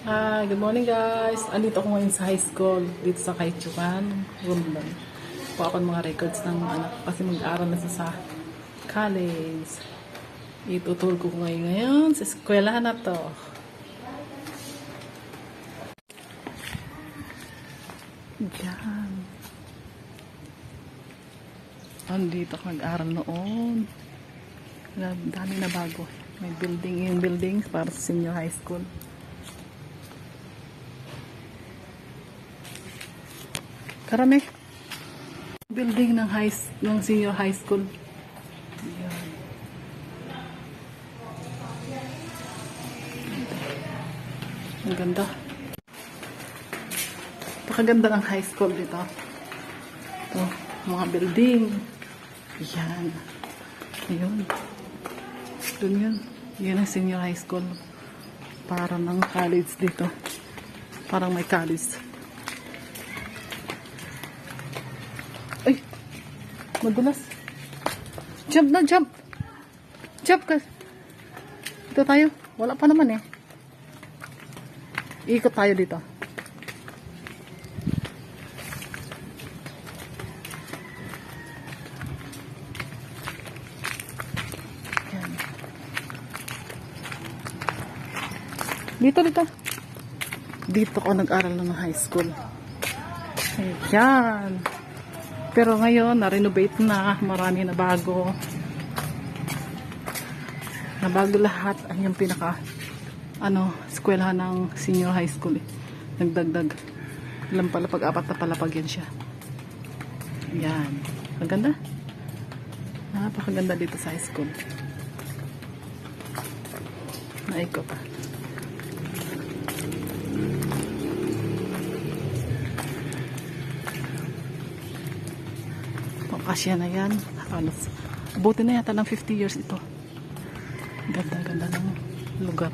Hi, good morning guys. Andito ako ngayon sa high school, dito sa Kaichuan, Rumban. Po ako ng mga records ng anak kasi mag-aaral na sa college. Ituturo ko ngayon sa eskwelahan na to. Diyan. Andito ako nag-aaral noon. Dami na bago. May buildings para sa senior high school. Karami. Building ng senior high school. Ayan. Ang ganda. Napakaganda ng high school dito. Ito, mga building. Ayan. Ayun. Doon yun. Yun ang senior high school. Parang ng college dito. Parang may college. Ay! Madulas. Jump na, jump! Jump ka! Dito tayo. Wala pa naman eh. Ikot tayo dito. Yan. Dito. Dito ako nag-aral ng high school. Ayan. Pero ngayon, na-renovate na. Marami na bago. Nabago lahat. Ay, yung pinaka, eskwelahan ng senior high school. Eh. Nagdagdag. Alam pala, pag-apat na palapag yan siya. Yan. Ang ganda. Napakaganda dito sa high school. Naikot ah. Kasya na yan. Halos. Buti na yata ng 50 years ito. Ganda ng lugar.